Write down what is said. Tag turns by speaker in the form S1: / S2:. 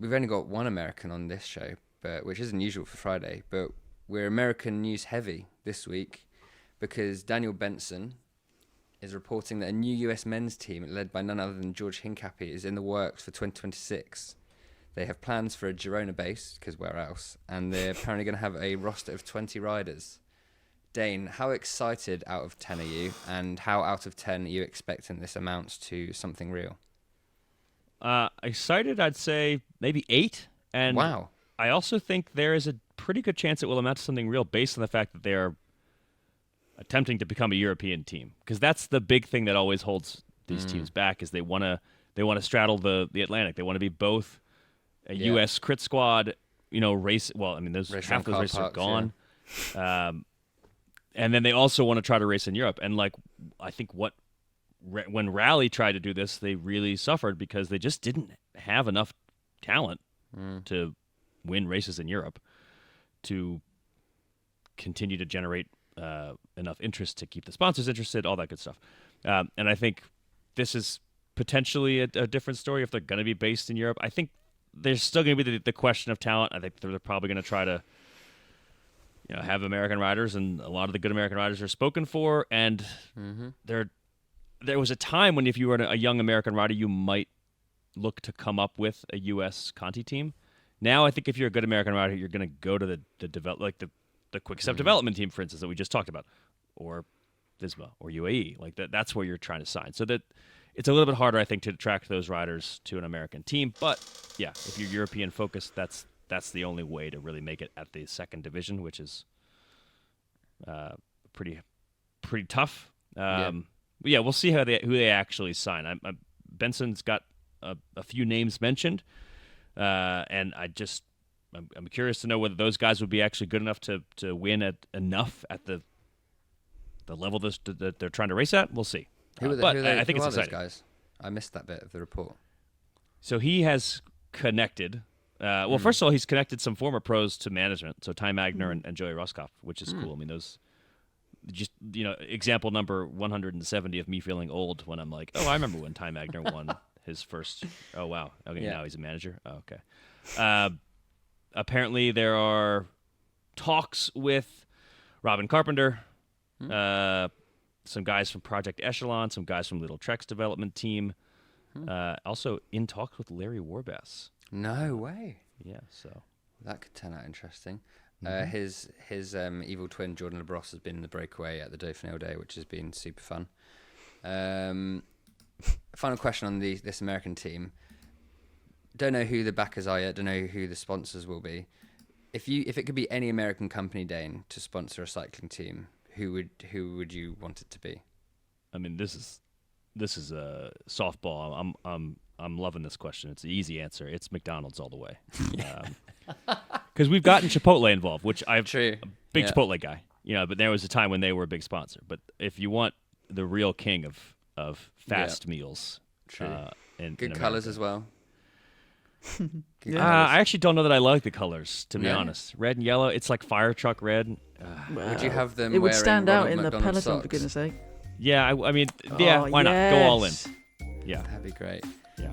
S1: we've only got one American on this show, but which isn't usual for Friday. But we're American news heavy this week because Daniel Benson is reporting that a new US men's team led by none other than George Hincapie is in the works for 2026. They have plans for a Girona base, because where else? And they're apparently going to have a roster of 20 riders. Dane, how excited out of 10 are you? And how out of 10 are you expecting this amounts to something real?
S2: Excited, I'd say maybe 8. And
S1: wow.
S2: I also think there is a pretty good chance it will amount to something real based on the fact that they're attempting to become a European team. Because that's the big thing that always holds these teams back is they want to straddle the Atlantic. They want to be both a U.S. crit squad, race. Well, I mean, half those races are gone. Yeah. And then they also want to try to race in Europe. And I think when Rally tried to do this, they really suffered because they just didn't have enough talent to win races in Europe to continue to generate enough interest to keep the sponsors interested, all that good stuff. And I think this is potentially a different story if they're going to be based in Europe. I think there's still going to be the question of talent. I think they're probably going to try to have American riders, and a lot of the good American riders are spoken for. And there was a time when if you were a young American rider, you might look to come up with a U.S. Conti team. Now I think if you're a good American rider, you're going to go to the Quick Step development team, for instance, that we just talked about, or Visma or UAE. That's where you're trying to sign. So that it's a little bit harder, I think, to attract those riders to an American team. But yeah, if you're European focused, that's the only way to really make it at the second division, which is pretty tough. Yeah, we'll see who they actually sign. Benson's got a few names mentioned, and I'm curious to know whether those guys would be actually good enough to win enough at the level that they're trying to race at. We'll see. I think it's exciting. Those guys?
S1: I missed that bit of the report.
S2: So he has connected. Well, first of all, he's connected some former pros to management. So Ty Magner and Joey Roscoff, which is cool. I mean, those just example number 170 of me feeling old when I'm like, oh, I remember when Ty Magner won his first. Oh wow, okay, now he's a manager. Oh, okay. Apparently, there are talks with Robin Carpenter, some guys from Project Echelon, some guys from Little Trek's development team. Also in talks with Larry Warbass.
S1: No way.
S2: Yeah, so
S1: that could turn out interesting. His evil twin Jordan LaBrosse has been in the breakaway at the Dauphiné Day, which has been super fun. Final question on this American team. Don't know who the backers are yet. Don't know who the sponsors will be. If it could be any American company, Dane, to sponsor a cycling team, who would you want it to be?
S2: I mean, this is a softball. I'm loving this question. It's the easy answer. It's McDonald's all the way. Because we've gotten Chipotle involved, which I'm a big Chipotle guy. But there was a time when they were a big sponsor. But if you want the real king of fast meals, in
S1: good colors as well.
S2: I actually don't know that I like the colors, to be honest. Red and yellow, it's like fire truck red.
S1: Would you have them?
S3: It would stand out in
S1: McDonald's
S3: the peloton,
S1: socks?
S3: for goodness sake.
S2: Yeah, I mean, why not? Go all in. Yeah,
S1: that'd be great.
S2: Yeah.